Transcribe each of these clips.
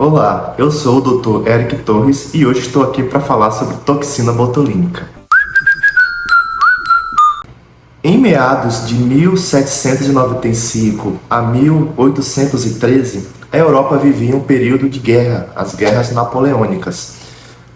Olá, eu sou o Dr. Eric Torres e hoje estou aqui para falar sobre toxina botulínica. Em meados de 1795 a 1813, a Europa vivia um período de guerra, as guerras napoleônicas.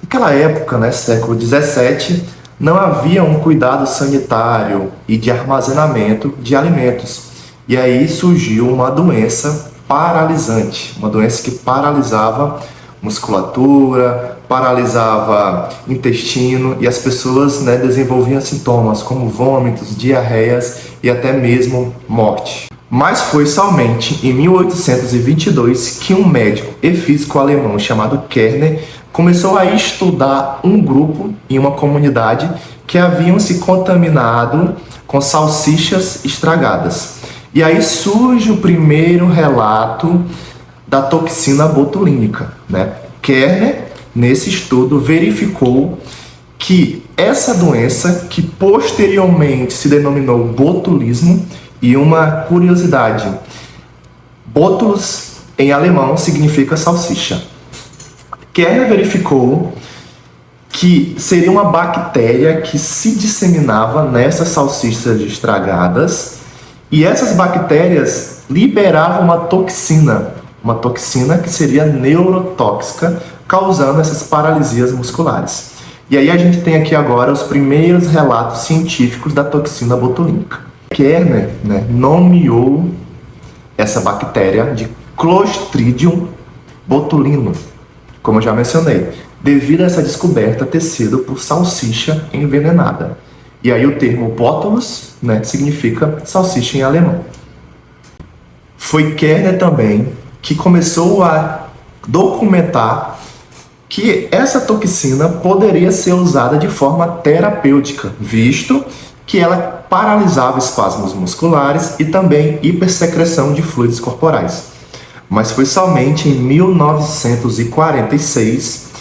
Naquela época, século XVII, não havia um cuidado sanitário e de armazenamento de alimentos. E aí surgiu uma doença paralisante, uma doença que paralisava musculatura, paralisava intestino e as pessoas desenvolviam sintomas como vômitos, diarreias e até mesmo morte. Mas foi somente em 1822 que um médico e físico alemão chamado Kerner começou a estudar um grupo em uma comunidade que haviam se contaminado com salsichas estragadas. E aí surge o primeiro relato da toxina botulínica, Kerner, nesse estudo, verificou que essa doença, que posteriormente se denominou botulismo, e uma curiosidade, botulus em alemão significa salsicha. Kerner verificou que seria uma bactéria que se disseminava nessas salsichas estragadas e essas bactérias liberavam uma toxina que seria neurotóxica, causando essas paralisias musculares. E aí a gente tem aqui agora os primeiros relatos científicos da toxina botulínica. Kerner nomeou essa bactéria de Clostridium botulinum, como eu já mencionei, devido a essa descoberta ter sido por salsicha envenenada. E aí o termo botulus significa salsicha em alemão. Foi Kerner também que começou a documentar que essa toxina poderia ser usada de forma terapêutica, visto que ela paralisava espasmos musculares e também hipersecreção de fluidos corporais. Mas foi somente em 1946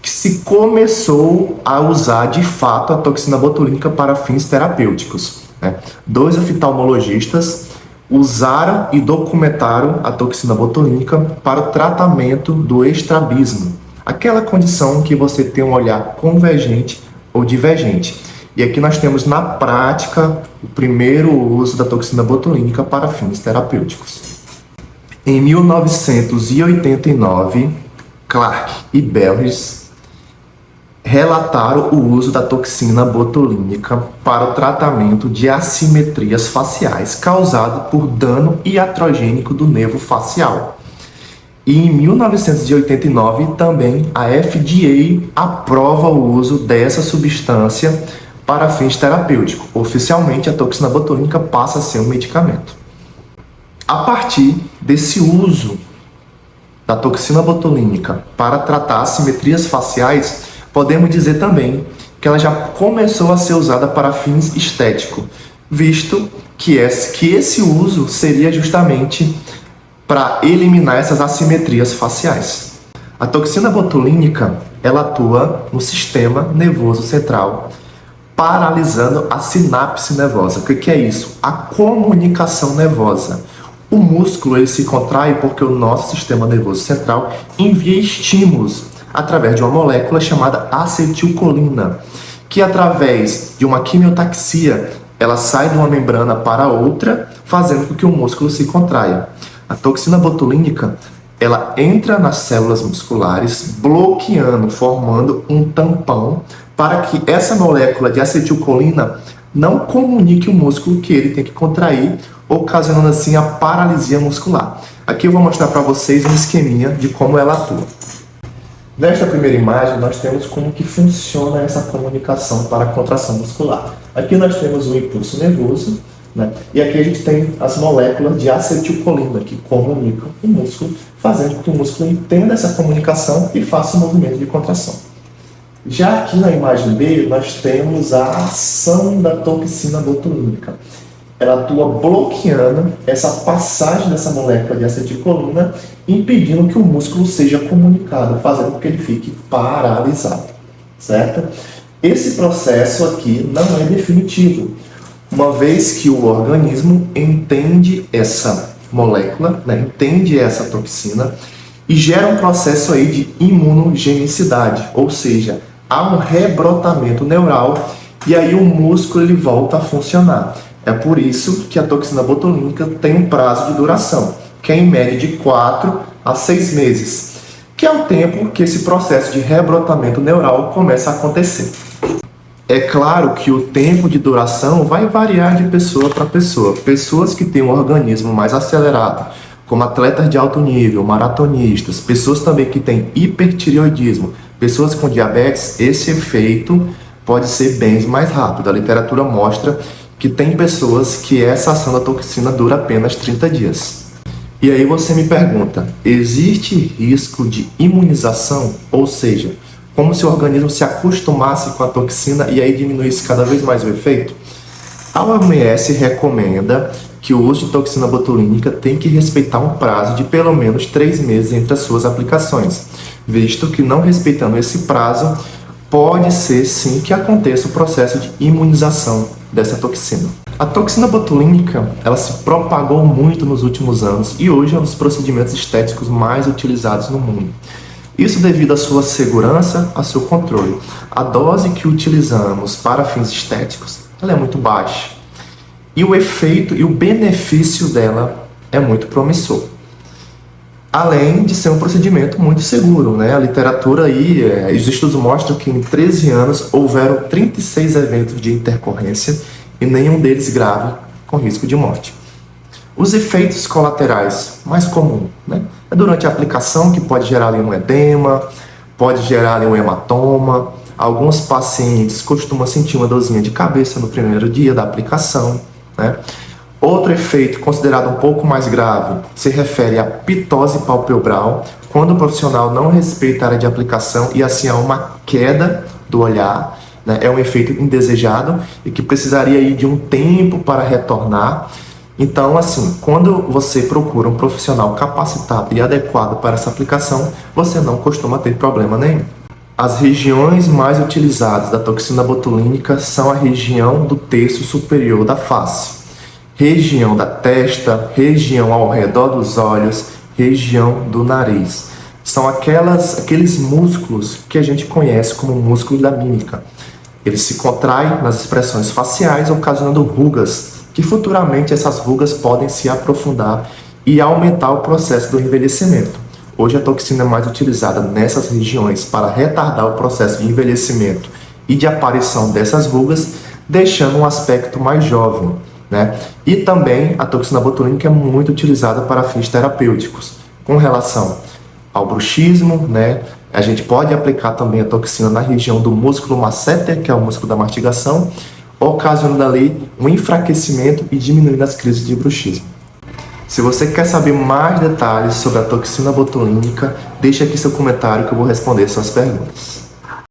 que se começou a usar de fato a toxina botulínica para fins terapêuticos. Dois oftalmologistas usaram e documentaram a toxina botulínica para o tratamento do estrabismo, aquela condição que você tem um olhar convergente ou divergente. E aqui nós temos na prática o primeiro uso da toxina botulínica para fins terapêuticos. Em 1989, Clark e Belris relataram o uso da toxina botulínica para o tratamento de assimetrias faciais causado por dano iatrogênico do nervo facial. E em 1989 também a FDA aprova o uso dessa substância para fins terapêuticos. Oficialmente a toxina botulínica passa a ser um medicamento. A partir desse uso da toxina botulínica para tratar assimetrias faciais, podemos dizer também que ela já começou a ser usada para fins estéticos, visto que esse uso seria justamente para eliminar essas assimetrias faciais. A toxina botulínica, ela atua no sistema nervoso central, paralisando a sinapse nervosa. O que é isso? A comunicação nervosa. O músculo ele se contrai porque o nosso sistema nervoso central envia estímulos através de uma molécula chamada acetilcolina, que através de uma quimiotaxia, ela sai de uma membrana para outra, fazendo com que o músculo se contraia. A toxina botulínica, ela entra nas células musculares, bloqueando, formando um tampão, para que essa molécula de acetilcolina não comunique o músculo que ele tem que contrair, ocasionando assim a paralisia muscular. Aqui eu vou mostrar para vocês um esqueminha de como ela atua. Nesta primeira imagem, nós temos como que funciona essa comunicação para a contração muscular. Aqui nós temos o impulso nervoso, e aqui a gente tem as moléculas de acetilcolina que comunicam o músculo, fazendo com que o músculo entenda essa comunicação e faça o movimento de contração. Já aqui na imagem B, nós temos a ação da toxina botulínica. Ela atua bloqueando essa passagem dessa molécula de acetilcolina, impedindo que o músculo seja comunicado, fazendo com que ele fique paralisado, certo? Esse processo aqui não é definitivo, uma vez que o organismo entende essa molécula, entende essa toxina, e gera um processo aí de imunogenicidade, ou seja, há um rebrotamento neural e aí o músculo ele volta a funcionar. É por isso que a toxina botulínica tem um prazo de duração, que é em média de 4 a 6 meses, que é o tempo que esse processo de rebrotamento neural começa a acontecer. É claro que o tempo de duração vai variar de pessoa para pessoa. Pessoas que têm um organismo mais acelerado, como atletas de alto nível, maratonistas, pessoas também que têm hipertireoidismo, pessoas com diabetes, esse efeito pode ser bem mais rápido. A literatura mostra que tem pessoas que essa ação da toxina dura apenas 30 dias. E aí você me pergunta, existe risco de imunização? Ou seja, como se o organismo se acostumasse com a toxina e aí diminuísse cada vez mais o efeito? A OMS recomenda que o uso de toxina botulínica tem que respeitar um prazo de pelo menos 3 meses entre as suas aplicações, visto que não respeitando esse prazo, pode ser sim que aconteça o processo de imunização dessa toxina. A toxina botulínica, ela se propagou muito nos últimos anos e hoje é um dos procedimentos estéticos mais utilizados no mundo. Isso devido à sua segurança, ao seu controle. A dose que utilizamos para fins estéticos, ela é muito baixa. E o efeito e o benefício dela é muito promissor. Além de ser um procedimento muito seguro, né? A literatura aí, os estudos mostram que em 13 anos houveram 36 eventos de intercorrência e nenhum deles grave, com risco de morte. Os efeitos colaterais mais comuns, né? É durante a aplicação que pode gerar ali um edema, pode gerar ali um hematoma. Alguns pacientes costumam sentir uma dorzinha de cabeça no primeiro dia da aplicação, né? Outro efeito considerado um pouco mais grave se refere à pitose palpebral, quando o profissional não respeita a área de aplicação e assim há uma queda do olhar, né? É um efeito indesejado e que precisaria aí de um tempo para retornar. Então, assim, quando você procura um profissional capacitado e adequado para essa aplicação, você não costuma ter problema nenhum. As regiões mais utilizadas da toxina botulínica são a região do terço superior da face, região da testa, região ao redor dos olhos, região do nariz. São aqueles músculos que a gente conhece como músculo da mímica. Ele se contrai nas expressões faciais, ocasionando rugas, que futuramente essas rugas podem se aprofundar e aumentar o processo do envelhecimento. Hoje a toxina é mais utilizada nessas regiões para retardar o processo de envelhecimento e de aparição dessas rugas, deixando um aspecto mais jovem, né? E também a toxina botulínica é muito utilizada para fins terapêuticos. Com relação ao bruxismo, né? A gente pode aplicar também a toxina na região do músculo masseter, que é o músculo da mastigação, ocasionando ali um enfraquecimento e diminuindo as crises de bruxismo. Se você quer saber mais detalhes sobre a toxina botulínica, deixe aqui seu comentário que eu vou responder suas perguntas.